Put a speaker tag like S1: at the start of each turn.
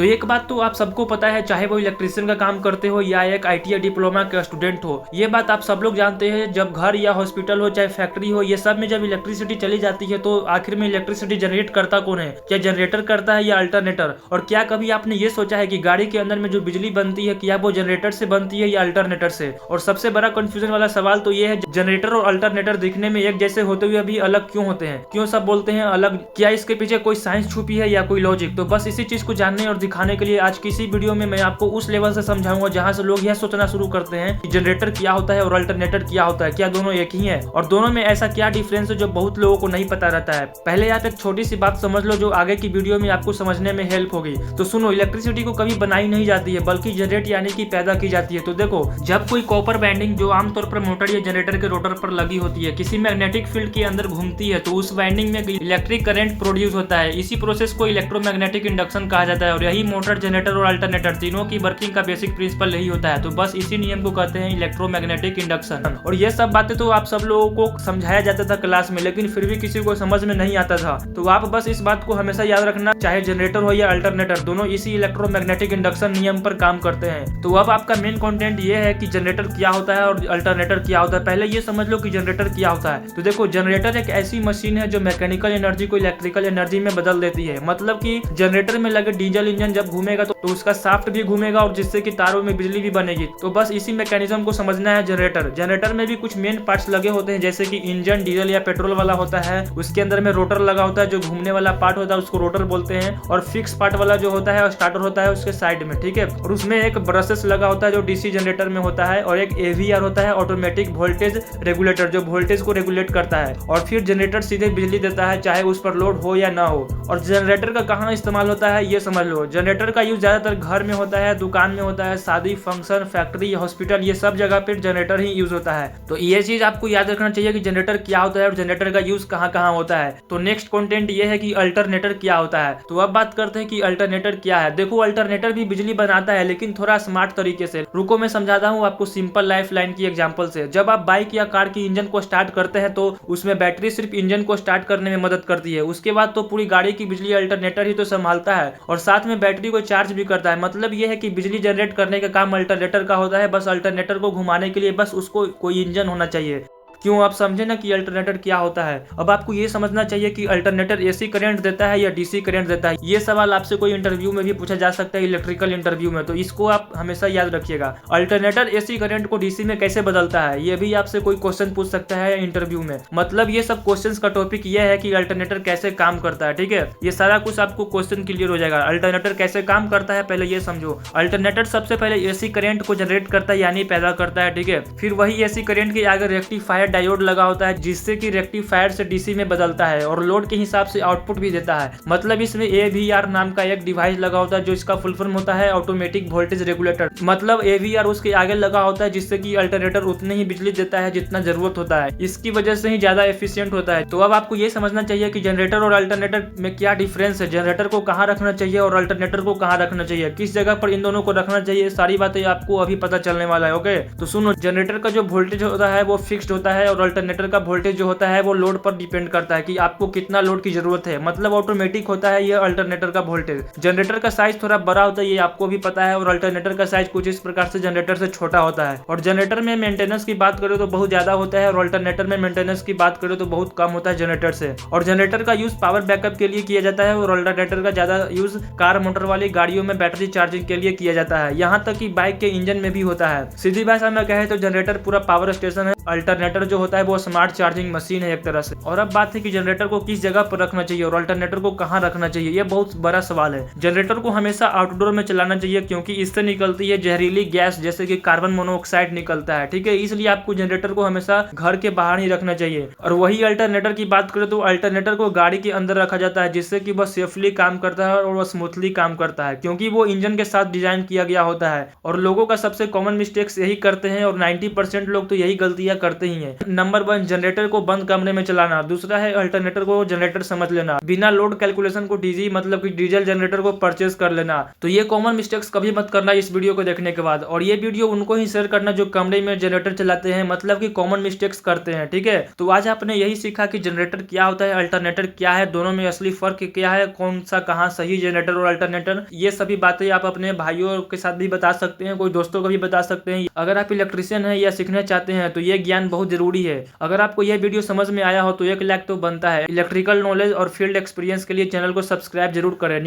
S1: तो एक बात तो आप सबको पता है, चाहे वो इलेक्ट्रिशियन का काम करते हो या एक आईटी या डिप्लोमा का स्टूडेंट हो, ये बात आप सब लोग जानते हैं। जब घर या हॉस्पिटल हो चाहे फैक्ट्री हो, ये सब में जब इलेक्ट्रिसिटी चली जाती है तो आखिर में इलेक्ट्रिसिटी जनरेट करता कौन है? क्या जनरेटर करता है या अल्टरनेटर? और क्या कभी आपने ये सोचा है कि गाड़ी के अंदर में जो बिजली बनती है क्या वो जनरेटर से बनती है या अल्टरनेटर से? और सबसे बड़ा कंफ्यूजन वाला सवाल तो ये है, जनरेटर और अल्टरनेटर दिखने में एक जैसे होते हुए भी अलग क्यों होते हैं? क्यों सब बोलते हैं अलग? क्या इसके पीछे कोई साइंस छुपी है या कोई लॉजिक? तो बस इसी चीज को जानने और दिखाने के लिए आज किसी वीडियो में मैं आपको उस लेवल से समझाऊंगा जहां से लोग यह सोचना शुरू करते हैं कि जनरेटर क्या होता है और अल्टरनेटर क्या होता है, क्या दोनों एक ही है और दोनों में ऐसा क्या डिफरेंस है जो बहुत लोगों को नहीं पता रहता है। पहले आप एक छोटी सी बात समझ लो जो आगे की वीडियो में आपको समझने में हेल्प होगी। तो सुनो, इलेक्ट्रिसिटी को कभी बनाई नहीं जाती है बल्कि जनरेट यानी कि पैदा की जाती है। तो देखो, जब कोई कॉपर वाइंडिंग जो आमतौर पर मोटर या जनरेटर के रोटर पर लगी होती है किसी मैग्नेटिक फील्ड के अंदर घूमती है तो उस वाइंडिंग में इलेक्ट्रिक करंट प्रोड्यूस होता है। इसी प्रोसेस को इलेक्ट्रोमैग्नेटिक इंडक्शन कहा जाता है और यही मोटर, जनरेटर और अल्टरनेटर तीनों की वर्किंग का बेसिक प्रिंसिपल यही होता है। तो बस इसी नियम को कहते हैं इलेक्ट्रोमैग्नेटिक इंडक्शन। और ये सब बातें तो आप सब लोगों को समझाया जाता था क्लास में, लेकिन फिर भी किसी को समझ में नहीं आता था। तो आप बस इस बात को हमेशा याद रखना, चाहे जनरेटर हो या अल्टरनेटर, दोनों इसी इलेक्ट्रोमैग्नेटिक इंडक्शन नियम पर काम करते हैं। तो अब आपका मेन कंटेंट ये है कि जनरेटर क्या होता है और अल्टरनेटर क्या होता है। पहले ये समझ लो कि जनरेटर क्या होता है। तो देखो, जनरेटर एक ऐसी मशीन है जो मैकेनिकल एनर्जी को इलेक्ट्रिकल एनर्जी में बदल देती है। मतलब कि जनरेटर में लगे डीजल इंजन जब घूमेगा तो उसका शाफ्ट भी घूमेगा और जिससे कि तारों में बिजली भी बनेगी। तो बस इसी मैकेनिज्म को समझना है जनरेटर। जनरेटर में भी कुछ मेन पार्ट्स लगे होते हैं, जैसे कि इंजन डीजल या पेट्रोल वाला होता है, उसके अंदर में रोटर लगा होता है, जो घूमने वाला पार्ट होता है उसको रोटर बोलते हैं, और फिक्स पार्ट वाला जो होता है स्टार्टर होता है उसके साइड में, ठीक है। और उसमें एक ब्रशेस लगा होता है जो डीसी जनरेटर में होता है, और एक एवीआर होता है, ऑटोमेटिक वोल्टेज रेगुलेटर, जो वोल्टेज को रेगुलेट करता है। और फिर जनरेटर सीधे बिजली देता है चाहे उस पर लोड हो या ना हो। और जनरेटर का कहाँ इस्तेमाल होता है ये समझ लो। जनरेटर का यूज ज्यादातर घर में होता है, दुकान में होता है, शादी फंक्शन, फैक्ट्री, हॉस्पिटल, ये सब जगह पर जनरेटर ही यूज होता है। तो ये चीज आपको याद रखना चाहिए कि जनरेटर क्या होता है और जनरेटर का यूज कहाँ कहाँ होता है। तो नेक्स्ट कंटेंट ये है कि अल्टरनेटर क्या होता है। तो अब बात करते हैं कि अल्टरनेटर क्या है। देखो, अल्टरनेटर भी बिजली बनाता है लेकिन थोड़ा स्मार्ट तरीके से। रुको मैं समझाता हूँ आपको सिंपल लाइफ लाइन की एग्जांपल से। जब आप बाइक या कार की इंजन को स्टार्ट करते हैं तो उसमें बैटरी सिर्फ इंजन को स्टार्ट करने में मदद करती है, उसके बाद तो पूरी गाड़ी की बिजली अल्टरनेटर ही तो संभालता है और साथ में बैटरी को चार्ज भी करता है। मतलब ये है कि बिजली जनरेट करने का काम अल्टरनेटर का होता है, बस अल्टरनेटर को घुमाने के लिए बस उसको कोई इंजन होना चाहिए। क्यों, आप समझे ना कि अल्टरनेटर क्या होता है। अब आपको ये समझना चाहिए कि अल्टरनेटर एसी करंट देता है या डीसी करंट देता है। ये सवाल आपसे कोई इंटरव्यू में भी पूछा जा सकता है, इलेक्ट्रिकल इंटरव्यू में, तो इसको आप हमेशा याद रखिएगा। अल्टरनेटर एसी करंट को डीसी में कैसे बदलता है ये भी आपसे कोई क्वेश्चन पूछ सकता है इंटरव्यू में। मतलब ये सब क्वेश्चन का टॉपिक ये है कि अल्टरनेटर कैसे काम करता है, ठीक है। ये सारा कुछ आपको क्वेश्चन क्लियर हो जाएगा। अल्टरनेटर कैसे काम करता है पहले ये समझो। अल्टरनेटर सबसे पहले एसी करंट को जनरेट करता है यानी पैदा करता है, ठीक है। फिर वही एसी करंट के आगे रेक्टिफायर डायोड लगा होता है जिससे कि रेक्टिफायर से डीसी में बदलता है और लोड के हिसाब से आउटपुट भी देता है। मतलब इसमें एवीआर नाम का एक डिवाइस लगा होता है जो इसका फुल फॉर्म होता है ऑटोमेटिक वोल्टेज रेगुलेटर। मतलब एवीआर उसके आगे लगा होता है जिससे कि अल्टरनेटर उतनी ही बिजली देता है जितना जरूरत होता है, इसकी वजह से ही ज्यादा एफिशिएंट होता है। तो अब आपको ये समझना चाहिए कि जनरेटर और अल्टरनेटर में क्या डिफरेंस है, जनरेटर को कहाँ रखना चाहिए और अल्टरनेटर को कहाँ रखना चाहिए, किस जगह पर इन दोनों को रखना चाहिए, सारी बातें आपको अभी पता चलने वाला है। ओके, तो सुनो, जनरेटर का जो वोल्टेज होता है वो फिक्स्ड होता है और अल्टरनेटर का वोल्टेज जो होता है वो लोड पर डिपेंड करता है कि आपको कितना लोड की जरूरत है। मतलब ऑटोमेटिक होता है ये अल्टरनेटर का वोल्टेज। जनरेटर का साइज थोड़ा बड़ा होता है ये आपको भी पता है और अल्टरनेटर का साइज कुछ इस प्रकार से जनरेटर से छोटा होता है। और जनरेटर में मेंटेनेंस की बात करें तो बहुत ज्यादा होता है और अल्टरनेटर में मेंटेनेंस की बात करें तो बहुत कम होता है जनरेटर से। और जनरेटर का यूज पावर बैकअप के लिए किया जाता है और अल्टरनेटर का ज्यादा यूज कार मोटर वाली गाड़ियों में बैटरी चार्जिंग के लिए किया जाता है, यहाँ तक कि बाइक के इंजन में भी होता है। सीधी भाषा में कहे तो जनरेटर पूरा पावर स्टेशन है, अल्टरनेटर जो होता है वो स्मार्ट चार्जिंग मशीन है एक तरह से। और अब बात है कि जनरेटर को किस जगह पर रखना चाहिए और अल्टरनेटर को कहाँ रखना चाहिए, ये बहुत बड़ा सवाल है। जनरेटर को हमेशा आउटडोर में चलाना चाहिए क्योंकि इससे निकलती है जहरीली गैस जैसे कि कार्बन मोनोऑक्साइड निकलता है, ठीक है। इसलिए आपको जनरेटर को हमेशा घर के बाहर ही रखना चाहिए। और वही अल्टरनेटर की बात करें तो अल्टरनेटर को गाड़ी के अंदर रखा जाता है जिससे कि वह सेफली काम करता है और वह स्मूथली काम करता है क्योंकि वो इंजन के साथ डिजाइन किया गया होता है। और लोगों का सबसे कॉमन मिस्टेक्स यही करते हैं और 90% लोग तो यही गलतियां करते ही हैं। नंबर 1 जनरेटर को बंद कमरे में चलाना, दूसरा है अल्टरनेटर को जनरेटर समझ लेना, बिना लोड कैलकुलेशन को डीजी मतलब कि डीजल जनरेटर को परचेज कर लेना। तो ये कॉमन मिस्टेक्स कभी मत करना इस वीडियो को देखने के बाद, और ये वीडियो उनको ही शेयर करना जो कमरे में जनरेटर चलाते हैं, मतलब कि कॉमन मिस्टेक्स करते हैं। ठीक है, तो आज आपने यही सीखा कि जनरेटर क्या होता है, अल्टरनेटर क्या है, दोनों में असली फर्क क्या है, कौन सा कहाँ सही जनरेटर और अल्टरनेटर, ये सभी बातें आप अपने भाइयों के साथ भी बता सकते हैं, कोई दोस्तों को भी बता सकते हैं। अगर आप इलेक्ट्रिशियन हैं या सीखना चाहते हैं तो ये ज्ञान बहुत जरूरी है। अगर आपको यह वीडियो समझ में आया हो तो 1 लाइक तो बनता है। इलेक्ट्रिकल नॉलेज और फील्ड एक्सपीरियंस के लिए चैनल को सब्सक्राइब जरूर करें।